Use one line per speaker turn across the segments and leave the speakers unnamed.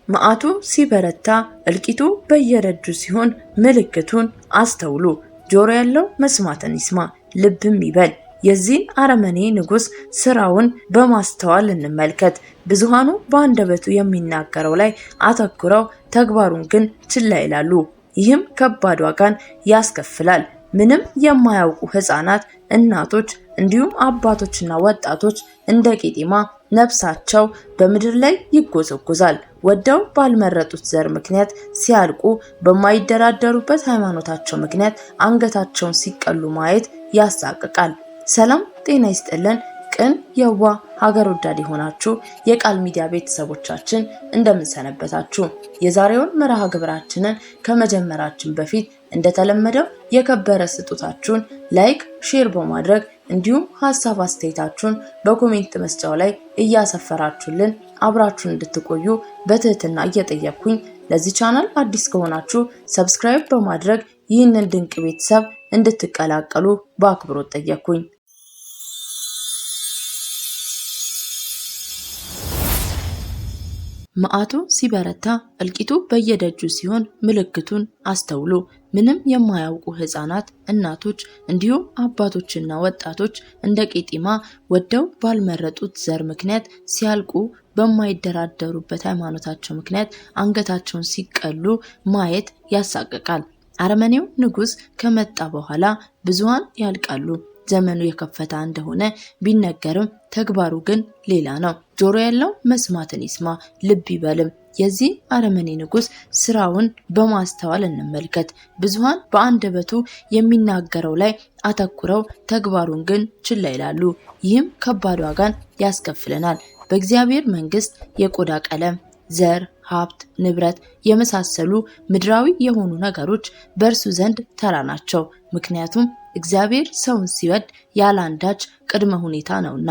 መዓቱ ሲበረታ እልቂቱ በየደጁ ሲሆን ምልክቱን አስተውሉ። ጆሮ ያለው መስማትን ይስማ፣ ልብም ይበል። የዚህን አረመኔ ንጉስ ስራውን በማስተዋል እንመልከት። ብዙሃኑ በአንደበቱ የሚናገረው ላይ አተኩረው ተግባሩን ግን ችላ ይላሉ። ይህም ከባድ ዋጋን ያስከፍላል። ምንም የማያውቁ ህፃናት፣ እናቶች እንዲሁም አባቶችና ወጣቶች እንደ ቄጤማ ነፍሳቸው በምድር ላይ ይጎዘጎዛል። ወደው ባልመረጡት ዘር ምክንያት ሲያልቁ፣ በማይደራደሩበት ሃይማኖታቸው ምክንያት አንገታቸውን ሲቀሉ ማየት ያሳቅቃል። ሰላም ጤና ይስጥልን። ቅን የዋ ሀገር ወዳድ የሆናችሁ የቃል ሚዲያ ቤተሰቦቻችን እንደምንሰነበታችሁ። የዛሬውን መርሃ ግብራችንን ከመጀመራችን በፊት እንደተለመደው የከበረ ስጦታችሁን ላይክ፣ ሼር በማድረግ እንዲሁም ሐሳብ አስተያየታችሁን በኮሜንት መስጫው ላይ እያሰፈራችሁልን አብራችሁን እንድትቆዩ በትህትና እየጠየቅኩኝ፣ ለዚህ ቻናል አዲስ ከሆናችሁ ሰብስክራይብ በማድረግ ይህንን ድንቅ ቤተሰብ እንድትቀላቀሉ በአክብሮት ጠየቅኩኝ። መዓቱ ሲበረታ እልቂቱ በየደጁ ሲሆን ምልክቱን አስተውሉ። ምንም የማያውቁ ህፃናት፣ እናቶች እንዲሁም አባቶችና ወጣቶች እንደ ቄጤማ ወደው ባልመረጡት ዘር ምክንያት ሲያልቁ፣ በማይደራደሩበት ሃይማኖታቸው ምክንያት አንገታቸውን ሲቀሉ ማየት ያሳቅቃል። አረመኔው ንጉስ ከመጣ በኋላ ብዙሃን ያልቃሉ። ዘመኑ የከፈታ እንደሆነ ቢነገርም ተግባሩ ግን ሌላ ነው። ጆሮ ያለው መስማትን ይስማ፣ ልብ ይበልም። የዚህ አረመኔ ንጉስ ስራውን በማስተዋል እንመልከት። ብዙሃን በአንደበቱ የሚናገረው ላይ አተኩረው ተግባሩን ግን ችላ ይላሉ። ይህም ከባድ ዋጋን ያስከፍለናል። በእግዚአብሔር መንግስት የቆዳ ቀለም፣ ዘር፣ ሀብት፣ ንብረት የመሳሰሉ ምድራዊ የሆኑ ነገሮች በእርሱ ዘንድ ተራ ናቸው። ምክንያቱም እግዚአብሔር ሰውን ሲወድ ያለ አንዳች ቅድመ ሁኔታ ነውና።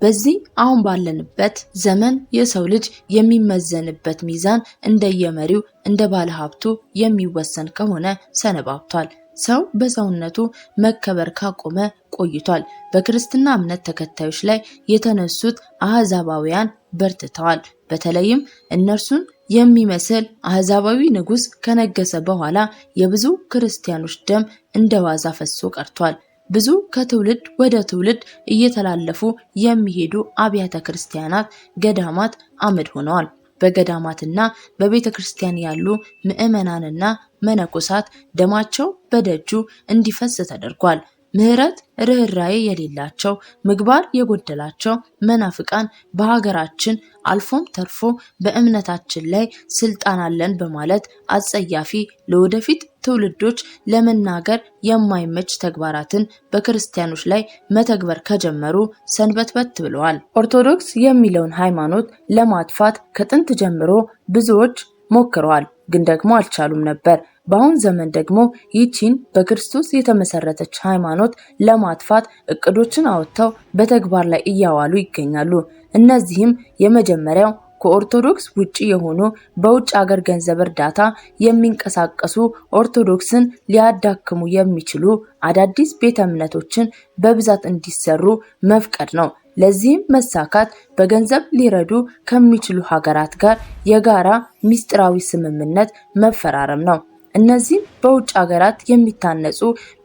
በዚህ አሁን ባለንበት ዘመን የሰው ልጅ የሚመዘንበት ሚዛን እንደየመሪው እንደ ባለ ሀብቱ የሚወሰን ከሆነ ሰነባብቷል። ሰው በሰውነቱ መከበር ካቆመ ቆይቷል። በክርስትና እምነት ተከታዮች ላይ የተነሱት አህዛባውያን በርትተዋል። በተለይም እነርሱን የሚመስል አህዛባዊ ንጉስ ከነገሰ በኋላ የብዙ ክርስቲያኖች ደም እንደ ዋዛ ፈሶ ቀርቷል። ብዙ ከትውልድ ወደ ትውልድ እየተላለፉ የሚሄዱ አብያተ ክርስቲያናት፣ ገዳማት አመድ ሆነዋል። በገዳማትና በቤተ ክርስቲያን ያሉ ምዕመናንና መነኮሳት ደማቸው በደጁ እንዲፈስ ተደርጓል። ምህረት ርህራዬ የሌላቸው ምግባር የጎደላቸው መናፍቃን በሀገራችን አልፎም ተርፎ በእምነታችን ላይ ስልጣን አለን በማለት አጸያፊ ለወደፊት ትውልዶች ለመናገር የማይመች ተግባራትን በክርስቲያኖች ላይ መተግበር ከጀመሩ ሰንበትበት ብለዋል። ኦርቶዶክስ የሚለውን ሃይማኖት ለማጥፋት ከጥንት ጀምሮ ብዙዎች ሞክረዋል፣ ግን ደግሞ አልቻሉም ነበር። በአሁን ዘመን ደግሞ ይህችን በክርስቶስ የተመሰረተች ሃይማኖት ለማጥፋት እቅዶችን አውጥተው በተግባር ላይ እያዋሉ ይገኛሉ። እነዚህም የመጀመሪያው ከኦርቶዶክስ ውጪ የሆኑ በውጭ ሀገር ገንዘብ እርዳታ የሚንቀሳቀሱ ኦርቶዶክስን ሊያዳክሙ የሚችሉ አዳዲስ ቤተ እምነቶችን በብዛት እንዲሰሩ መፍቀድ ነው። ለዚህም መሳካት በገንዘብ ሊረዱ ከሚችሉ ሀገራት ጋር የጋራ ሚስጥራዊ ስምምነት መፈራረም ነው። እነዚህ በውጭ ሀገራት የሚታነጹ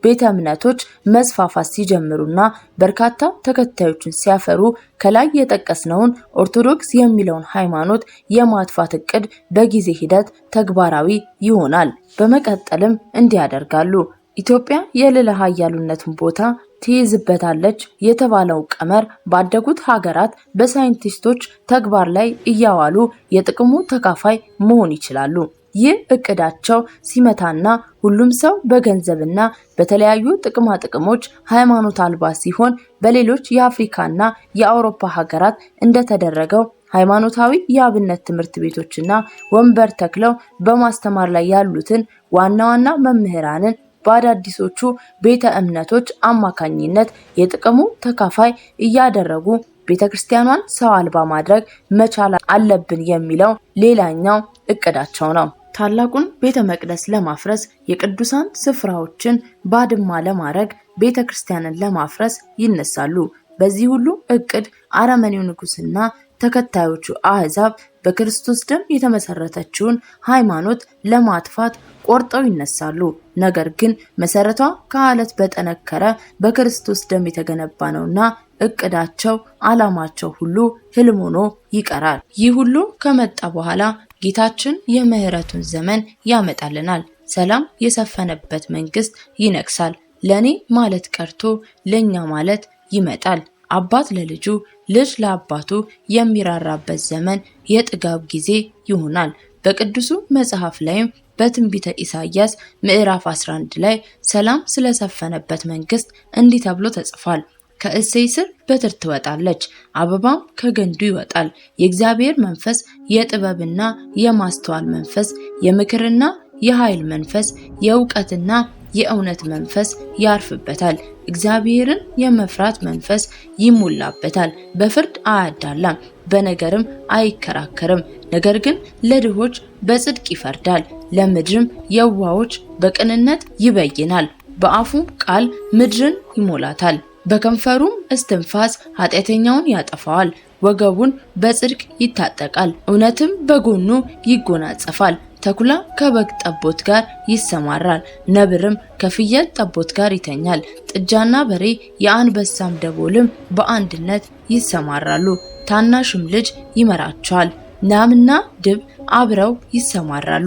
ቤተ እምነቶች መስፋፋት ሲጀምሩና በርካታ ተከታዮችን ሲያፈሩ ከላይ የጠቀስነውን ኦርቶዶክስ የሚለውን ሃይማኖት የማጥፋት እቅድ በጊዜ ሂደት ተግባራዊ ይሆናል። በመቀጠልም እንዲያደርጋሉ። ኢትዮጵያ የልዕለ ኃያሉነቱን ቦታ ትይዝበታለች የተባለው ቀመር ባደጉት ሀገራት በሳይንቲስቶች ተግባር ላይ እያዋሉ የጥቅሙ ተካፋይ መሆን ይችላሉ። ይህ እቅዳቸው ሲመታና ሁሉም ሰው በገንዘብና በተለያዩ ጥቅማ ጥቅሞች ሃይማኖት አልባ ሲሆን፣ በሌሎች የአፍሪካና የአውሮፓ ሀገራት እንደተደረገው ሃይማኖታዊ የአብነት ትምህርት ቤቶችና ወንበር ተክለው በማስተማር ላይ ያሉትን ዋና ዋና መምህራንን በአዳዲሶቹ ቤተ እምነቶች አማካኝነት የጥቅሙ ተካፋይ እያደረጉ ቤተክርስቲያኗን ሰው አልባ ማድረግ መቻል አለብን የሚለው ሌላኛው እቅዳቸው ነው። ታላቁን ቤተ መቅደስ ለማፍረስ፣ የቅዱሳን ስፍራዎችን ባድማ ለማድረግ፣ ቤተክርስቲያንን ለማፍረስ ይነሳሉ። በዚህ ሁሉ እቅድ አረመኔው ንጉስና ተከታዮቹ አሕዛብ በክርስቶስ ደም የተመሰረተችውን ሃይማኖት ለማጥፋት ቆርጠው ይነሳሉ። ነገር ግን መሰረቷ ከአለት በጠነከረ በክርስቶስ ደም የተገነባ ነውና እቅዳቸው፣ ዓላማቸው ሁሉ ህልም ሆኖ ይቀራል። ይህ ሁሉ ከመጣ በኋላ ጌታችን የምህረቱን ዘመን ያመጣልናል። ሰላም የሰፈነበት መንግስት ይነግሳል። ለኔ ማለት ቀርቶ ለኛ ማለት ይመጣል። አባት ለልጁ ልጅ ለአባቱ የሚራራበት ዘመን የጥጋብ ጊዜ ይሆናል። በቅዱሱ መጽሐፍ ላይም በትንቢተ ኢሳይያስ ምዕራፍ 11 ላይ ሰላም ስለሰፈነበት መንግስት እንዲህ ተብሎ ተጽፏል። ከእሴይ ስር በትር ትወጣለች፣ አበባም ከገንዱ ይወጣል። የእግዚአብሔር መንፈስ የጥበብና የማስተዋል መንፈስ፣ የምክርና የኃይል መንፈስ፣ የእውቀትና የእውነት መንፈስ ያርፍበታል። እግዚአብሔርን የመፍራት መንፈስ ይሞላበታል። በፍርድ አያዳላም፣ በነገርም አይከራከርም። ነገር ግን ለድሆች በጽድቅ ይፈርዳል፣ ለምድርም የዋሆች በቅንነት ይበይናል። በአፉም ቃል ምድርን ይሞላታል፣ በከንፈሩም እስትንፋስ ኃጢአተኛውን ያጠፋዋል። ወገቡን በጽድቅ ይታጠቃል፣ እውነትም በጎኑ ይጎናጸፋል። ተኩላ ከበግ ጠቦት ጋር ይሰማራል፣ ነብርም ከፍየል ጠቦት ጋር ይተኛል። ጥጃና በሬ የአንበሳም ደቦልም በአንድነት ይሰማራሉ፣ ታናሽም ልጅ ይመራቸዋል። ላምና ድብ አብረው ይሰማራሉ፣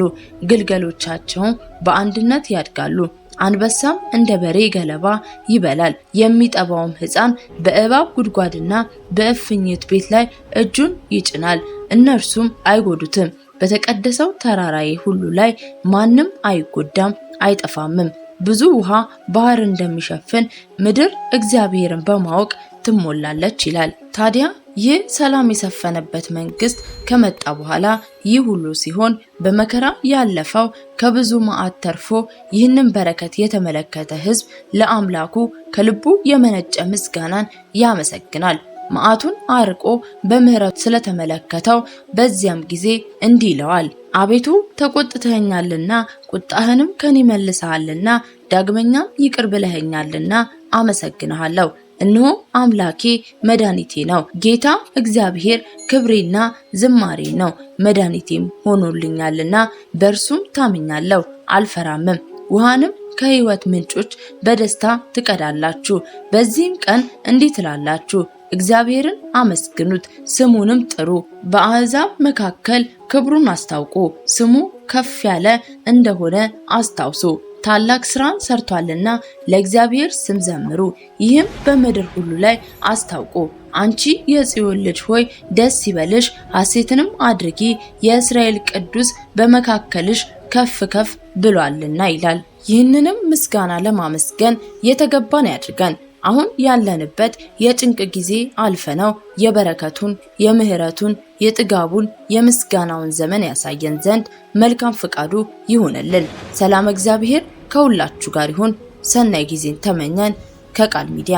ግልገሎቻቸውም በአንድነት ያድጋሉ። አንበሳም እንደ በሬ ገለባ ይበላል፣ የሚጠባውም ሕፃን በእባብ ጉድጓድና በእፍኝት ቤት ላይ እጁን ይጭናል፣ እነርሱም አይጎዱትም። በተቀደሰው ተራራዬ ሁሉ ላይ ማንም አይጎዳም አይጠፋምም። ብዙ ውሃ ባህር እንደሚሸፍን ምድር እግዚአብሔርን በማወቅ ትሞላለች ይላል። ታዲያ ይህ ሰላም የሰፈነበት መንግስት ከመጣ በኋላ ይህ ሁሉ ሲሆን በመከራ ያለፈው ከብዙ መዓት ተርፎ ይህንን በረከት የተመለከተ ሕዝብ ለአምላኩ ከልቡ የመነጨ ምስጋናን ያመሰግናል። መዓቱን አርቆ በምህረት ስለተመለከተው በዚያም ጊዜ እንዲህ ይለዋል። አቤቱ ተቆጥተኸኛልና ቁጣህንም ከኔ መልሰሃልና ዳግመኛም ይቅር ብለኸኛልና አመሰግንሃለሁ። እነሆ አምላኬ መድኃኒቴ ነው። ጌታ እግዚአብሔር ክብሬና ዝማሬ ነው። መድኃኒቴም ሆኖልኛልና በእርሱም ታምኛለሁ፣ አልፈራምም። ውሃንም ከሕይወት ምንጮች በደስታ ትቀዳላችሁ። በዚህም ቀን እንዲህ ትላላችሁ፣ እግዚአብሔርን አመስግኑት፣ ስሙንም ጥሩ። በአሕዛብ መካከል ክብሩን አስታውቁ፣ ስሙ ከፍ ያለ እንደሆነ አስታውሱ። ታላቅ ስራን ሰርቷልና ለእግዚአብሔር ስም ዘምሩ፣ ይህም በምድር ሁሉ ላይ አስታውቁ። አንቺ የጽዮን ልጅ ሆይ ደስ ይበልሽ፣ ሐሴትንም አድርጊ፣ የእስራኤል ቅዱስ በመካከልሽ ከፍ ከፍ ብሏልና ይላል። ይህንንም ምስጋና ለማመስገን የተገባን ያድርገን። አሁን ያለንበት የጭንቅ ጊዜ አልፈነው የበረከቱን፣ የምህረቱን፣ የጥጋቡን፣ የምስጋናውን ዘመን ያሳየን ዘንድ መልካም ፍቃዱ ይሁንልን። ሰላም እግዚአብሔር ከሁላችሁ ጋር ይሁን። ሰናይ ጊዜን ተመኘን። ከቃል ሚዲያ